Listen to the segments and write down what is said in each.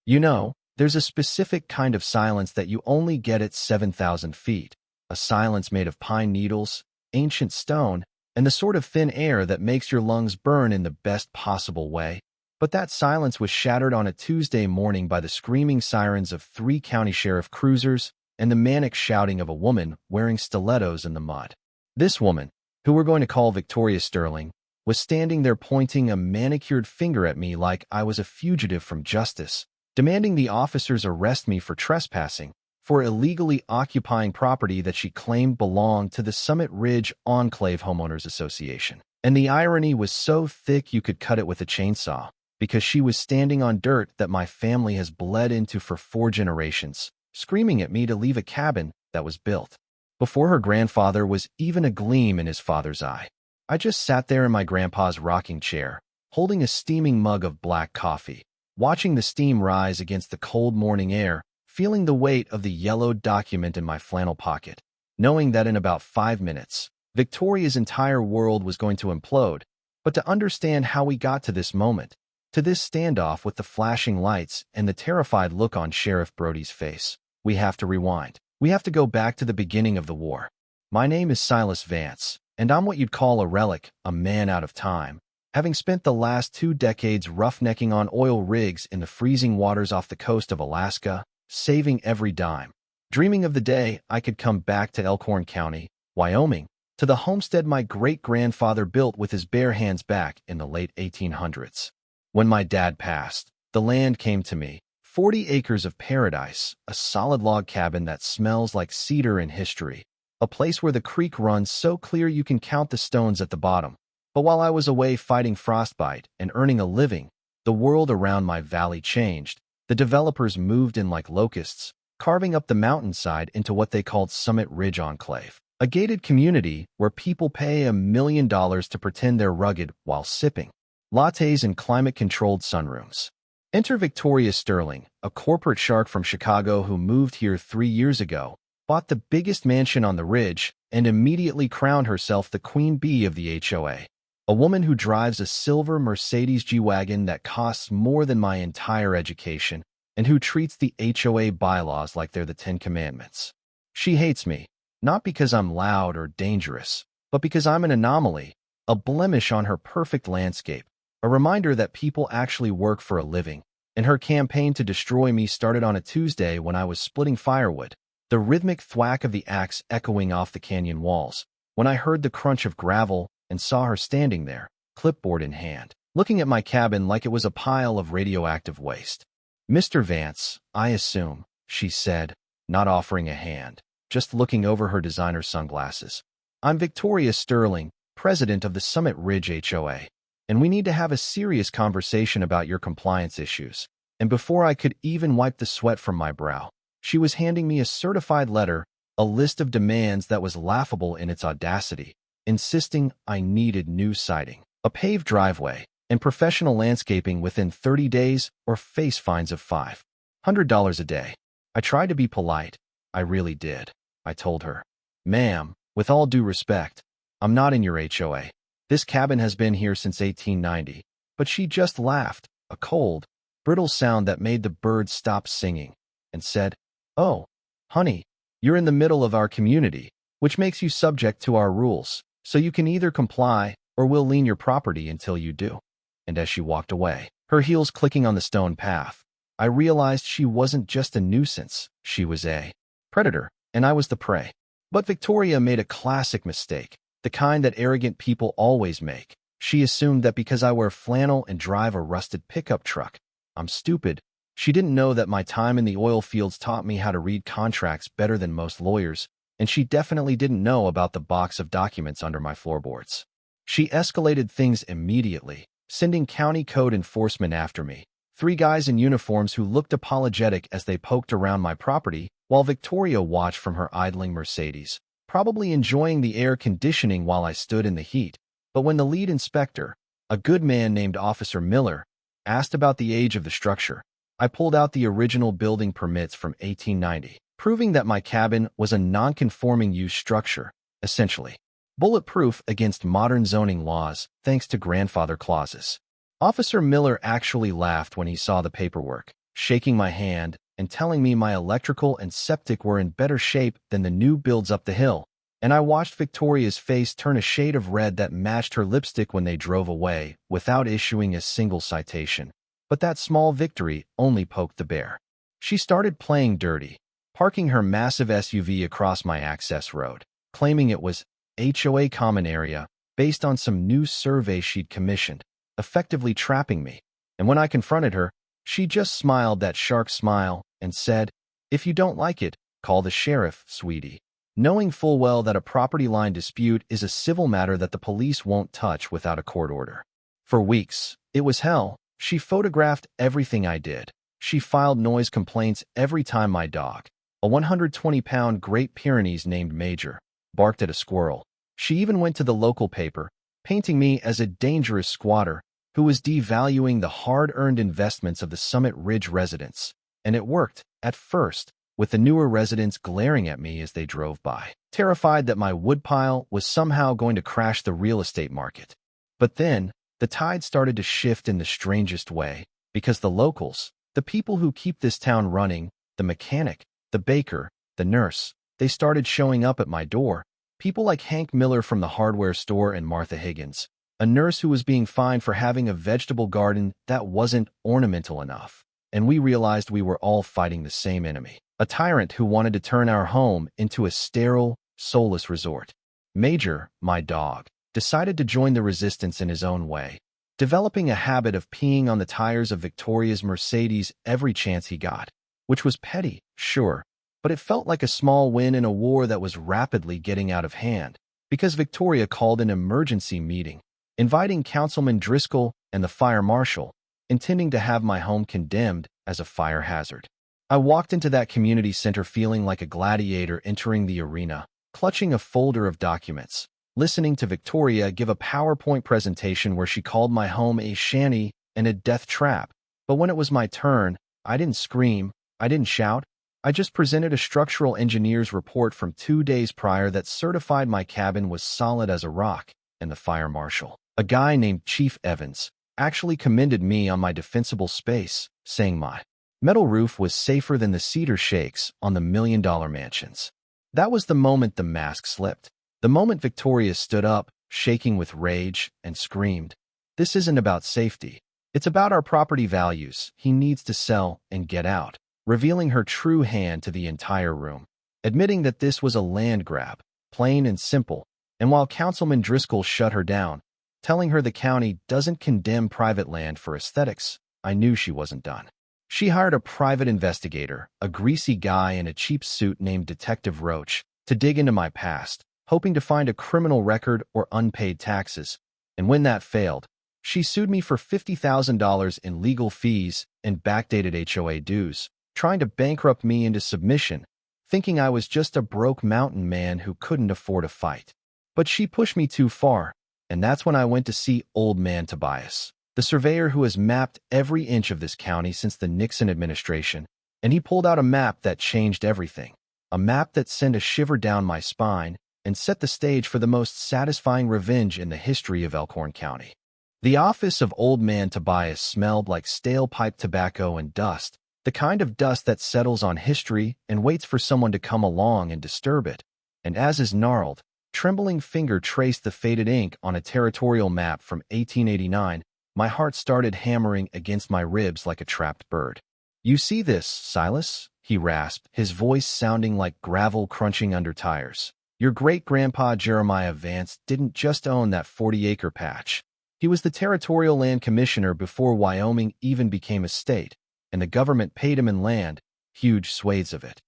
You know, there's a specific kind of silence that you only get at 7,000 feet, a silence made of pine needles, ancient stone, and the sort of thin air that makes your lungs burn in the best possible way. But that silence was shattered on a Tuesday morning by the screaming sirens of 3 county sheriff cruisers and the manic shouting of a woman wearing stilettos in the mud. This woman, who we're going to call Victoria Sterling, was standing there pointing a manicured finger at me like I was a fugitive from justice, demanding the officers arrest me for trespassing, for illegally occupying property that she claimed belonged to the Summit Ridge Enclave Homeowners Association. And the irony was so thick you could cut it with a chainsaw, because she was standing on dirt that my family has bled into for 4 generations, screaming at me to leave a cabin that was built before her grandfather was even a gleam in his father's eye. I just sat there in my grandpa's rocking chair, holding a steaming mug of black coffee, watching the steam rise against the cold morning air, feeling the weight of the yellowed document in my flannel pocket, knowing that in about 5 minutes, Victoria's entire world was going to implode. But to understand how we got to this moment, to this standoff with the flashing lights and the terrified look on Sheriff Brody's face, we have to rewind. We have to go back to the beginning of the war. My name is Silas Vance, and I'm what you'd call a relic, a man out of time, having spent the last 2 decades roughnecking on oil rigs in the freezing waters off the coast of Alaska, saving every dime, dreaming of the day I could come back to Elkhorn County, Wyoming, to the homestead my great-grandfather built with his bare hands back in the late 1800s. When my dad passed, the land came to me, 40 acres of paradise, a solid log cabin that smells like cedar in history, a place where the creek runs so clear you can count the stones at the bottom. But while I was away fighting frostbite and earning a living, the world around my valley changed. The developers moved in like locusts, carving up the mountainside into what they called Summit Ridge Enclave, a gated community where people pay $1 million to pretend they're rugged while sipping lattes in climate-controlled sunrooms. Enter Victoria Sterling, a corporate shark from Chicago who moved here 3 years ago, bought the biggest mansion on the ridge, and immediately crowned herself the queen bee of the HOA. A woman who drives a silver Mercedes G-Wagon that costs more than my entire education, and who treats the HOA bylaws like they're the 10 Commandments. She hates me, not because I'm loud or dangerous, but because I'm an anomaly, a blemish on her perfect landscape, a reminder that people actually work for a living. And her campaign to destroy me started on a Tuesday when I was splitting firewood, the rhythmic thwack of the axe echoing off the canyon walls, when I heard the crunch of gravel and saw her standing there, clipboard in hand, looking at my cabin like it was a pile of radioactive waste. "Mr. Vance, I assume," she said, not offering a hand, just looking over her designer sunglasses. "I'm Victoria Sterling, president of the Summit Ridge HOA. And we need to have a serious conversation about your compliance issues." And before I could even wipe the sweat from my brow, she was handing me a certified letter, a list of demands that was laughable in its audacity, insisting I needed new siding, a paved driveway, and professional landscaping within 30 days or face fines of $500 a day. I tried to be polite. I really did. I told her, "Ma'am, with all due respect, I'm not in your HOA. This cabin has been here since 1890, but she just laughed, a cold, brittle sound that made the birds stop singing, and said, "Oh, honey, you're in the middle of our community, which makes you subject to our rules, so you can either comply or we'll lien your property until you do." And as she walked away, her heels clicking on the stone path, I realized she wasn't just a nuisance, she was a predator, and I was the prey. But Victoria made a classic mistake. The kind that arrogant people always make. She assumed that because I wear flannel and drive a rusted pickup truck, I'm stupid. She didn't know that my time in the oil fields taught me how to read contracts better than most lawyers, and she definitely didn't know about the box of documents under my floorboards. She escalated things immediately, sending county code enforcement after me. 3 guys in uniforms who looked apologetic as they poked around my property, while Victoria watched from her idling Mercedes, probably enjoying the air conditioning while I stood in the heat. But when the lead inspector, a good man named Officer Miller, asked about the age of the structure, I pulled out the original building permits from 1890, proving that my cabin was a non-conforming use structure, essentially bulletproof against modern zoning laws thanks to grandfather clauses. Officer Miller actually laughed when he saw the paperwork. shaking my hand and telling me my electrical and septic were in better shape than the new builds up the hill. And I watched Victoria's face turn a shade of red that matched her lipstick when they drove away, without issuing a single citation. But that small victory only poked the bear. She started playing dirty, parking her massive SUV across my access road, claiming it was HOA common area based on some new survey she'd commissioned, effectively trapping me. And when I confronted her, she just smiled that shark smile and said, "If you don't like it, call the sheriff, sweetie," knowing full well that a property line dispute is a civil matter that the police won't touch without a court order. For weeks, it was hell. She photographed everything I did. She filed noise complaints every time my dog, a 120-pound Great Pyrenees named Major, barked at a squirrel. She even went to the local paper, painting me as a dangerous squatter who was devaluing the hard-earned investments of the Summit Ridge residents. And it worked, at first, with the newer residents glaring at me as they drove by, terrified that my woodpile was somehow going to crash the real estate market. But then, the tide started to shift in the strangest way, because the locals, the people who keep this town running, the mechanic, the baker, the nurse, they started showing up at my door. People like Hank Miller from the hardware store and Martha Higgins, a nurse who was being fined for having a vegetable garden that wasn't ornamental enough. And we realized we were all fighting the same enemy, a tyrant who wanted to turn our home into a sterile, soulless resort. Major, my dog, decided to join the resistance in his own way, developing a habit of peeing on the tires of Victoria's Mercedes every chance he got, which was petty, sure, but it felt like a small win in a war that was rapidly getting out of hand, because Victoria called an emergency meeting, inviting Councilman Driscoll and the fire marshal, intending to have my home condemned as a fire hazard. I walked into that community center feeling like a gladiator entering the arena, clutching a folder of documents, listening to Victoria give a PowerPoint presentation where she called my home a shanty and a death trap. But when it was my turn, I didn't scream, I didn't shout. I just presented a structural engineer's report from 2 days prior that certified my cabin was solid as a rock, and the fire marshal, a guy named Chief Evans, actually commended me on my defensible space, saying my metal roof was safer than the cedar shakes on the million-dollar mansions. That was the moment the mask slipped. The moment Victoria stood up, shaking with rage, and screamed, "This isn't about safety. It's about our property values. He needs to sell and get out," revealing her true hand to the entire room, admitting that this was a land grab, plain and simple. And while Councilman Driscoll shut her down, telling her the county doesn't condemn private land for aesthetics, I knew she wasn't done. She hired a private investigator, a greasy guy in a cheap suit named Detective Roach, to dig into my past, hoping to find a criminal record or unpaid taxes. And when that failed, she sued me for $50,000 in legal fees and backdated HOA dues, trying to bankrupt me into submission, thinking I was just a broke mountain man who couldn't afford a fight. But she pushed me too far, and that's when I went to see Old Man Tobias, the surveyor who has mapped every inch of this county since the Nixon administration, and he pulled out a map that changed everything, a map that sent a shiver down my spine and set the stage for the most satisfying revenge in the history of Elkhorn County. The office of Old Man Tobias smelled like stale pipe tobacco and dust, the kind of dust that settles on history and waits for someone to come along and disturb it. And as his gnarled, trembling finger traced the faded ink on a territorial map from 1889, my heart started hammering against my ribs like a trapped bird. "You see this, Silas?" he rasped, his voice sounding like gravel crunching under tires. "Your great-grandpa Jeremiah Vance didn't just own that 40-acre patch. He was the territorial land commissioner before Wyoming even became a state, and the government paid him in land, huge swathes of it."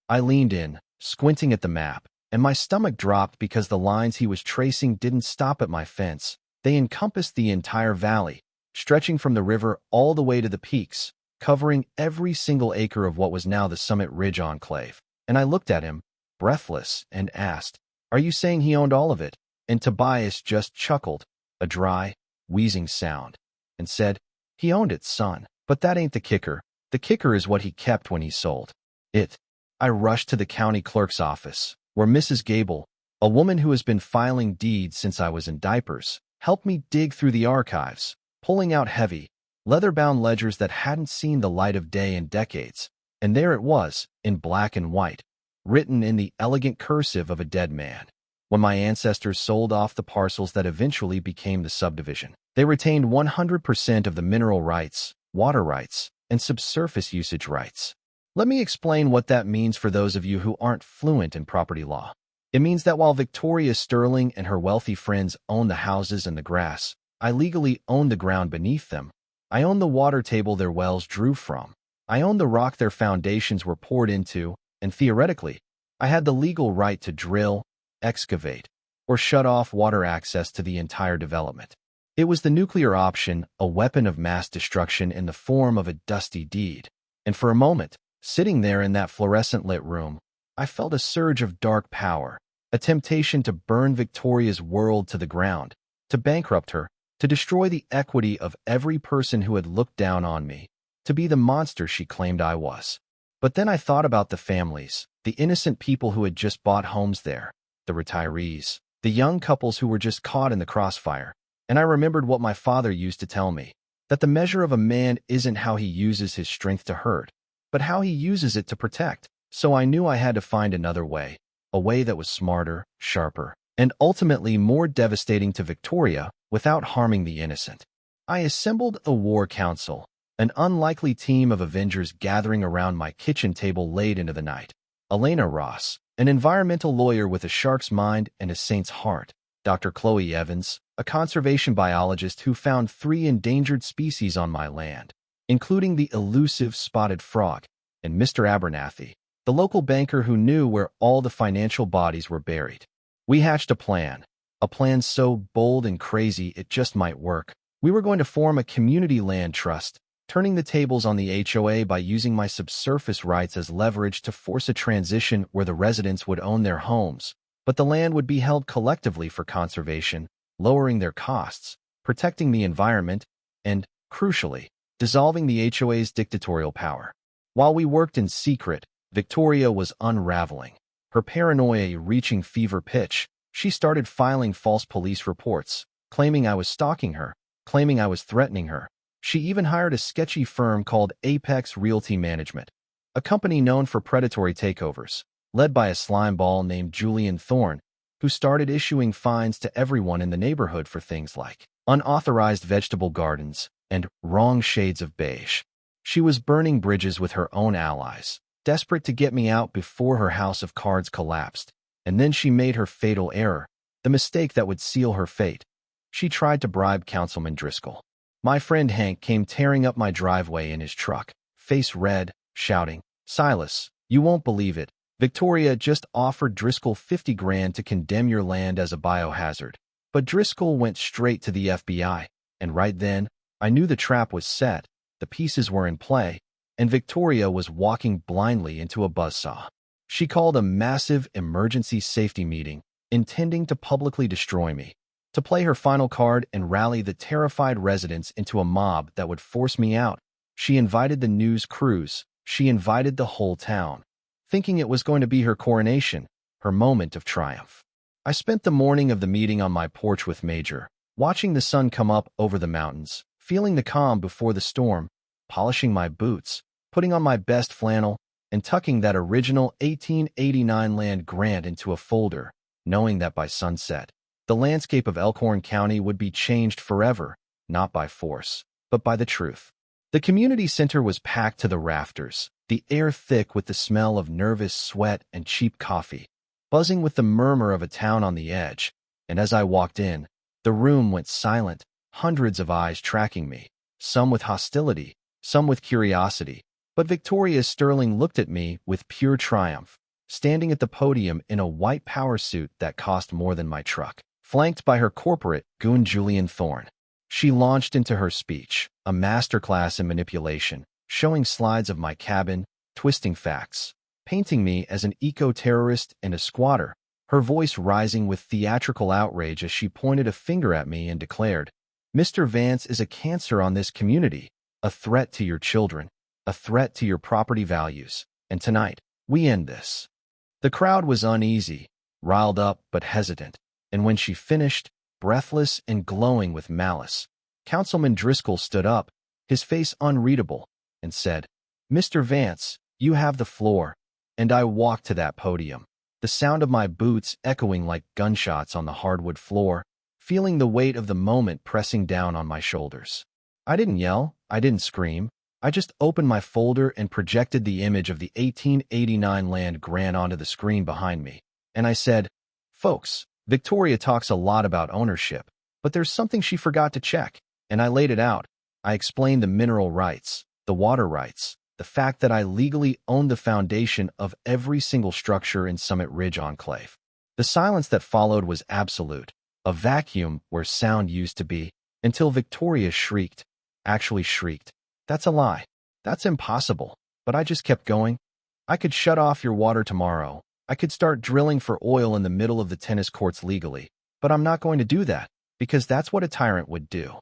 I leaned in, squinting at the map, and my stomach dropped because the lines he was tracing didn't stop at my fence. They encompassed the entire valley, stretching from the river all the way to the peaks, covering every single acre of what was now the Summit Ridge enclave. And I looked at him, breathless, and asked, "Are you saying he owned all of it?" And Tobias just chuckled, a dry, wheezing sound, and said, "He owned it, son. But that ain't the kicker. The kicker is what he kept when he sold it." I rushed to the county clerk's office, where Mrs. Gable, a woman who has been filing deeds since I was in diapers, helped me dig through the archives, pulling out heavy, leather-bound ledgers that hadn't seen the light of day in decades. And there it was, in black and white, written in the elegant cursive of a dead man. When my ancestors sold off the parcels that eventually became the subdivision, they retained 100% of the mineral rights, water rights, and subsurface usage rights. Let me explain what that means for those of you who aren't fluent in property law. It means that while Victoria Sterling and her wealthy friends own the houses and the grass, I legally own the ground beneath them. I own the water table their wells drew from. I own the rock their foundations were poured into, and theoretically, I had the legal right to drill, excavate, or shut off water access to the entire development. It was the nuclear option, a weapon of mass destruction in the form of a dusty deed. And for a moment, sitting there in that fluorescent-lit room, I felt a surge of dark power, a temptation to burn Victoria's world to the ground, to bankrupt her, to destroy the equity of every person who had looked down on me, to be the monster she claimed I was. But then I thought about the families, the innocent people who had just bought homes there, the retirees, the young couples who were just caught in the crossfire, and I remembered what my father used to tell me, that the measure of a man isn't how he uses his strength to hurt, but how he uses it to protect. So I knew I had to find another way, a way that was smarter, sharper, and ultimately more devastating to Victoria without harming the innocent. I assembled a war council, an unlikely team of Avengers gathering around my kitchen table late into the night. Elena Ross, an environmental lawyer with a shark's mind and a saint's heart. Dr. Chloe Evans, a conservation biologist who found 3 endangered species on my land, including the elusive spotted frog, and Mr. Abernathy, the local banker who knew where all the financial bodies were buried. We hatched a plan so bold and crazy it just might work. We were going to form a community land trust, turning the tables on the HOA by using my subsurface rights as leverage to force a transition where the residents would own their homes, but the land would be held collectively for conservation, lowering their costs, protecting the environment, and, crucially, dissolving the HOA's dictatorial power. While we worked in secret, Victoria was unraveling. Her paranoia reaching fever pitch, she started filing false police reports, claiming I was stalking her, claiming I was threatening her. She even hired a sketchy firm called Apex Realty Management, a company known for predatory takeovers, led by a slimeball named Julian Thorne, who started issuing fines to everyone in the neighborhood for things like unauthorized vegetable gardens and wrong shades of beige. She was burning bridges with her own allies, desperate to get me out before her house of cards collapsed. And then she made her fatal error, the mistake that would seal her fate. She tried to bribe Councilman Driscoll. My friend Hank came tearing up my driveway in his truck, face red, shouting, "Silas, you won't believe it. Victoria just offered Driscoll 50 grand to condemn your land as a biohazard." But Driscoll went straight to the FBI, and right then, I knew the trap was set, the pieces were in play, and Victoria was walking blindly into a buzzsaw. She called a massive emergency safety meeting, intending to publicly destroy me, to play her final card and rally the terrified residents into a mob that would force me out. She invited the news crews, she invited the whole town, thinking it was going to be her coronation, her moment of triumph. I spent the morning of the meeting on my porch with Major, watching the sun come up over the mountains, feeling the calm before the storm, polishing my boots, putting on my best flannel, and tucking that original 1889 land grant into a folder, knowing that by sunset, the landscape of Elkhorn County would be changed forever, not by force, but by the truth. The community center was packed to the rafters, the air thick with the smell of nervous sweat and cheap coffee, buzzing with the murmur of a town on the edge, and as I walked in, the room went silent, hundreds of eyes tracking me, some with hostility, some with curiosity. But Victoria Sterling looked at me with pure triumph, standing at the podium in a white power suit that cost more than my truck, flanked by her corporate goon Julian Thorne. She launched into her speech, a masterclass in manipulation, showing slides of my cabin, twisting facts, painting me as an eco-terrorist and a squatter, her voice rising with theatrical outrage as she pointed a finger at me and declared, "Mr. Vance is a cancer on this community, a threat to your children, a threat to your property values, and tonight, we end this." The crowd was uneasy, riled up but hesitant, and when she finished, breathless and glowing with malice, Councilman Driscoll stood up, his face unreadable, and said, "Mr. Vance, you have the floor." And I walked to that podium, the sound of my boots echoing like gunshots on the hardwood floor, feeling the weight of the moment pressing down on my shoulders. I didn't yell, I didn't scream. I just opened my folder and projected the image of the 1889 land grant onto the screen behind me. And I said, "Folks, Victoria talks a lot about ownership, but there's something she forgot to check." And I laid it out. I explained the mineral rights, the water rights, the fact that I legally owned the foundation of every single structure in Summit Ridge Enclave. The silence that followed was absolute, a vacuum where sound used to be, until Victoria shrieked. Actually shrieked. "That's a lie. That's impossible." But I just kept going. "I could shut off your water tomorrow. I could start drilling for oil in the middle of the tennis courts legally. But I'm not going to do that, because that's what a tyrant would do."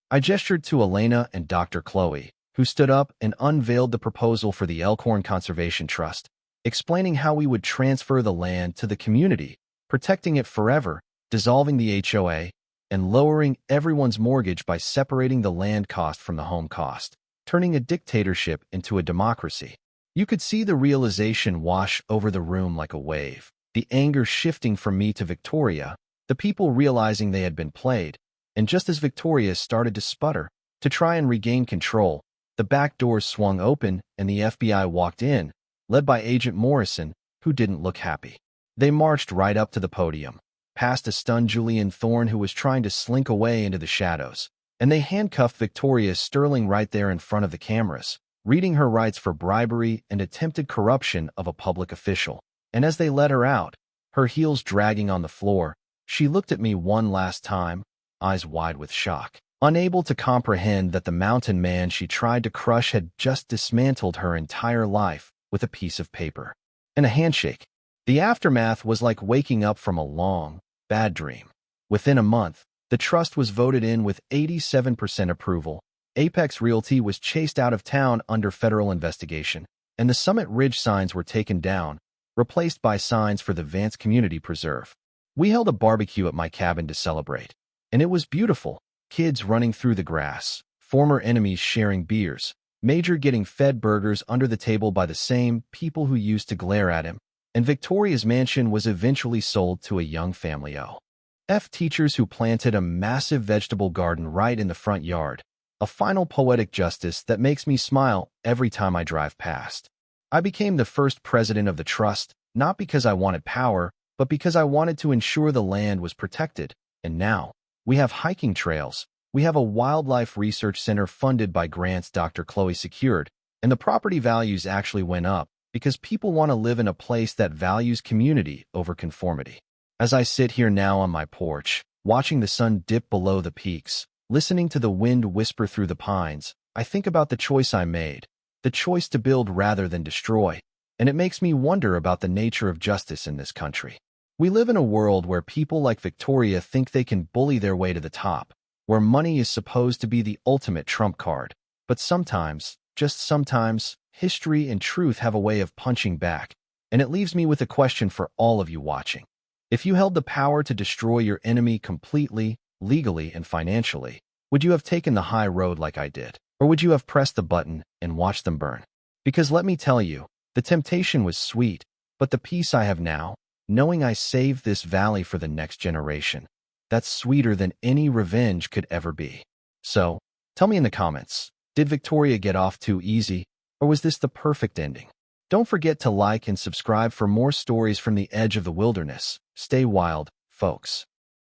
I gestured to Elena and Dr. Chloe, who stood up and unveiled the proposal for the Elkhorn Conservation Trust, explaining how we would transfer the land to the community, protecting it forever, dissolving the HOA, and lowering everyone's mortgage by separating the land cost from the home cost, turning a dictatorship into a democracy. You could see the realization wash over the room like a wave, the anger shifting from me to Victoria, the people realizing they had been played. And just as Victoria started to sputter, to try and regain control, the back doors swung open and the FBI walked in, led by Agent Morrison, who didn't look happy. They marched right up to the podium, past a stunned Julian Thorne who was trying to slink away into the shadows, and they handcuffed Victoria Sterling right there in front of the cameras, reading her rights for bribery and attempted corruption of a public official. And as they let her out, her heels dragging on the floor, she looked at me one last time, eyes wide with shock, unable to comprehend that the mountain man she tried to crush had just dismantled her entire life with a piece of paper and a handshake. The aftermath was like waking up from a long, bad dream. Within a month, the trust was voted in with 87% approval. Apex Realty was chased out of town under federal investigation, and the Summit Ridge signs were taken down, replaced by signs for the Vance Community Preserve. We held a barbecue at my cabin to celebrate, and it was beautiful. Kids running through the grass, former enemies sharing beers, Major getting fed burgers under the table by the same people who used to glare at him, and Victoria's mansion was eventually sold to a young family of teachers who planted a massive vegetable garden right in the front yard, a final poetic justice that makes me smile every time I drive past. I became the first president of the trust, not because I wanted power, but because I wanted to ensure the land was protected, and now, we have hiking trails, we have a wildlife research center funded by grants Dr. Chloe secured, and the property values actually went up because people want to live in a place that values community over conformity. As I sit here now on my porch, watching the sun dip below the peaks, listening to the wind whisper through the pines, I think about the choice I made, the choice to build rather than destroy, and it makes me wonder about the nature of justice in this country. We live in a world where people like Victoria think they can bully their way to the top, where money is supposed to be the ultimate trump card. But sometimes, just sometimes, history and truth have a way of punching back, and it leaves me with a question for all of you watching. If you held the power to destroy your enemy completely, legally, and financially, would you have taken the high road like I did? Or would you have pressed the button and watched them burn? Because let me tell you, the temptation was sweet, but the peace I have now, knowing I saved this valley for the next generation, that's sweeter than any revenge could ever be. So, tell me in the comments, did Victoria get off too easy, or was this the perfect ending? Don't forget to like and subscribe for more stories from the edge of the wilderness. Stay wild, folks.